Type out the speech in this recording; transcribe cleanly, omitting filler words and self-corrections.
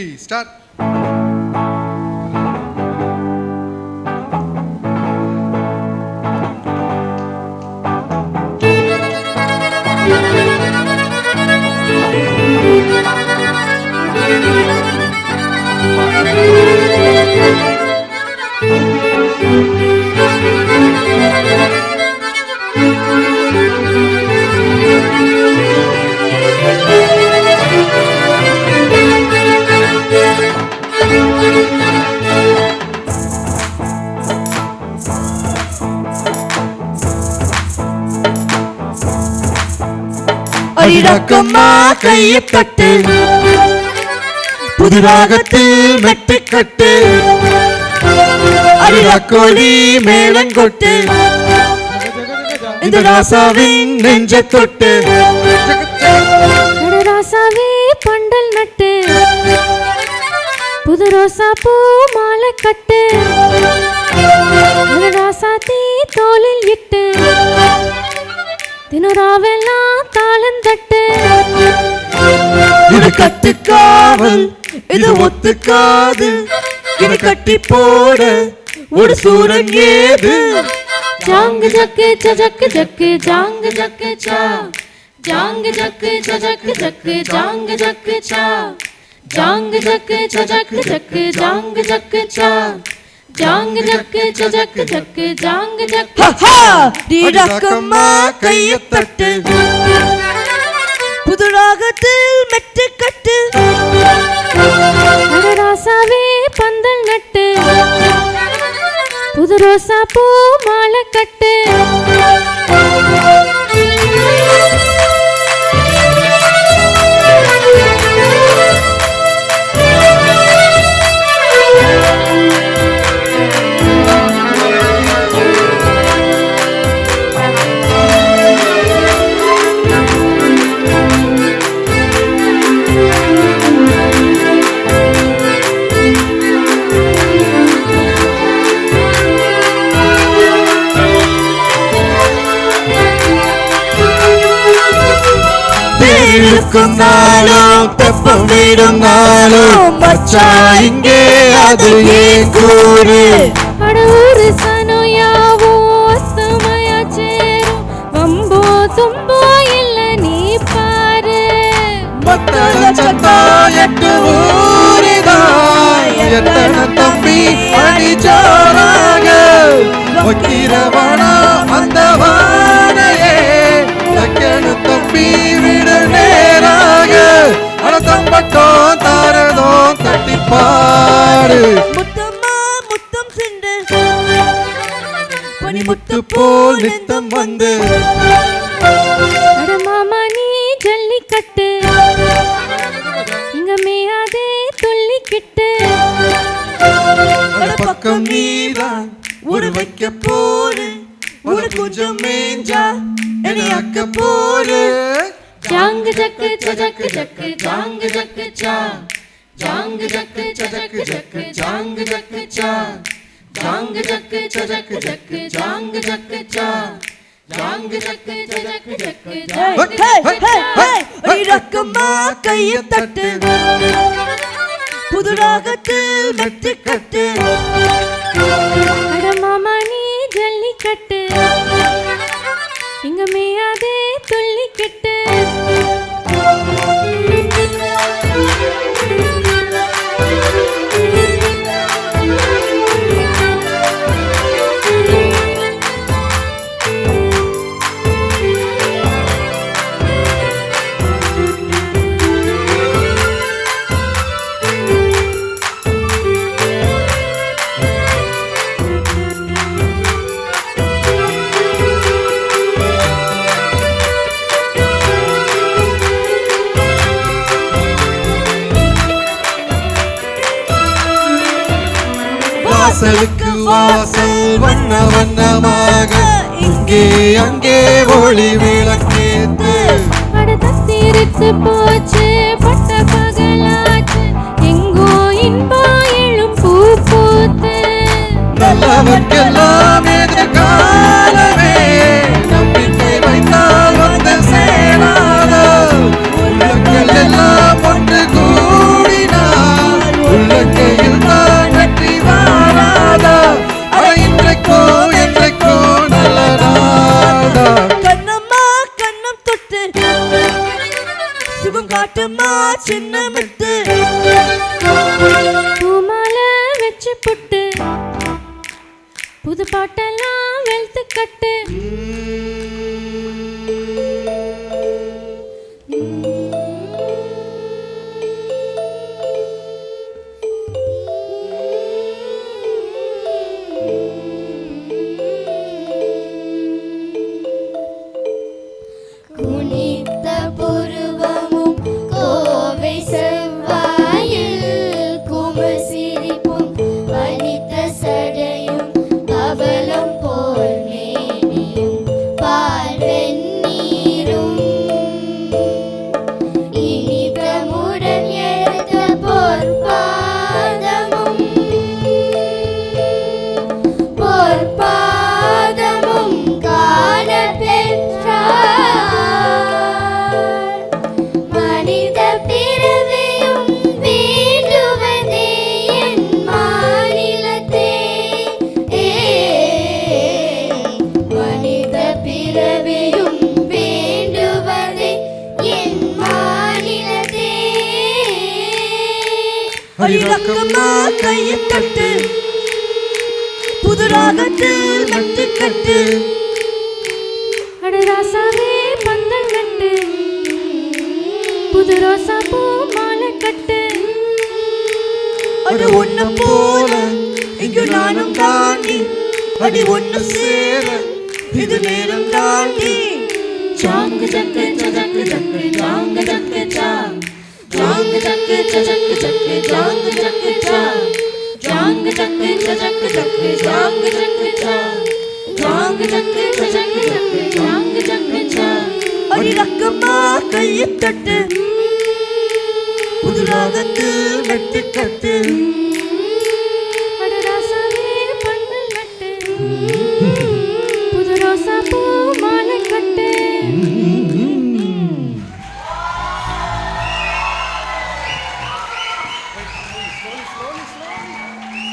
Start. அடிடக்கம்மா கையை தட்டு, புது ராகத்தில் மெட்டுக்கட்டு, அடிடக்கோழி மேளங்கொட்டு, இந்த ராசாவின் நெஞ்ச தொட்டு, ராசாவே பண்டல் நட்டு, புது ரோசா பூ மாலை கட்டு, ராசாத்தி தோளில் இட்டு, தினராவெல்லாம் தாளந்தட்டு. இது கட்டுக்காவல், இது ஒத்துக்காது, இது கட்டி போட ஒரு சூரன் ஏது. ஜாங்கு ஜக்கு ஜக்கு ஜக்கு ஜாங்கு ஜக்கு சா, ஜாங்கு ஜக்கு ஜக்கு ஜக்கு ஜாங்கு ஜக்கு சா, ஜாங்கு ஜக்கு ஜக்கு ஜக்கு ஜாங்கு ஜக்கு சா, ஜாங்கு ஜக்கு ஜக்கு ஜக்கு ஜாங்கு ஜக்கு. அடிடக்கம்மா கையை தட்டு, புது ராகத்தில் மெட்டுக்கட்டு, ராசாவே பந்தல் நட்டு, புது ரோசா பூ மாலை கட்டு. நாளும் தெப்பம் விடும் நாளும் மச்சா இங்கே அது ஏன் கூறு. அடூரு சனோயாவோ சுமையா சேரும், வம்போ தும்போ இல்ல நீ பாரு. மத்தள சத்தா எட்டு ஊரிதாய், எத்தனை தம்பி அடிச்சாராக, வக்கிரவனா அந்த வானையே தக்கனு தம்பி விடு நேராக. அனத்தம்பட்டோம் தாரதோம் தட்டிப்பாடு, முத்தம்மா முத்தம் சென்று பனிமுத்து போல் நித்தம் வந்து. அட மாமா நீ ஜல்லிக்கட்டு, இங்க மேயாதே துள்ளிக்கிட்டு. பக்கம் நீதான் ஒரு வைக்க போரு, ஒரு கொஞ்சம் மேஞ்சா என்னை அக்க போரு. ஜாங்கு ஜக்கு ஜக்கு ஜக்கு ஜாங்கு ஜக்கு சா, ஜாங்கு ஜக்கு ஜக்கு ஜக்கு ஜாங்கு ஜக்கு சா, ஜாங்கு ஜக்கு ஜக்கு ஜக்கு ஜாங்கு ஜக்கு சா, ஜாங்கு ஜக்கு ஜக்கு ஜக்கு அடிடக்கம்மா கையை தட்டு, புது ராகத்தில் மெட்டுக்கட்டு. அட மாமா நீ ஜல்லிக்கட்டு, இங்க மேயாதே துள்ளிக்கிட்டு. வாசலுக்கு வாசல் வண்ண வண்ணமாக, இங்கே அங்கே ஒளி விளக்கேத்து. தத்திருத்து போச்சு பட்ட பகலாச்சு, எங்கோ இன்பா எழும் பூ பூத்து. நல்லவர்க்கெல்லாம் எதிர்காலமே, நம்பிக்கை வைத்தால் வந்து சேராத உள்ளங்கள் எல்லாம் ஒன்று கூடினார். பாட்டெல்லாம் வெளுத்து கட்டு குனித்த புருவமும் கோவை செவ்வாயில் குமசிரிப்பும் வனித்த சடையும் பவளம் போல் மேனியும் பால் வெந்நீரும் இனிதமுடன் எடுத்த பொற்பாதமும் காண பெற்றார் மனித பிறவியும் வேண்டுவதே என் மாநிலத்தே மனித பிறவியும் வேண்டுவதே என் மாநிலத்தே அடிரக்கம்மா கையை தட்டு புது ராகத்தில் மெட்டு கட்டு அடராசாவே பந்தல் கட்டு புது ரோசா பூ மாலை கட்டு அடி ஒண்ணு போல இங்கு நானும் தாண்டி அடி ஒண்ணு சேர இது நேரம் தாண்டி ஜாங்கு ஜக்கு ஜக்கு ஜக்கு ஜாங்கு ஜக்கு ஜா ஜாங்கு ஜக்கு ஜக்கு ஜக்கு ஜாங்கு ஜக்கு ஜா ஜாங்கு ஜக்கு ஜக்கு ஜக்கு ஜாங்கு ஜக்கு ஜா ஜாங்கு ஜக்கு ஜக்கு ஜக்கு ஜாங்கு ஜக்கு ஜா அடிரக்கம்மா கையை தட்டு புது ராகத்தில் மெட்டு கட்டு அடராசாவே பந்தல் கட்டு புது ரோசா பூ மாலை கட்டு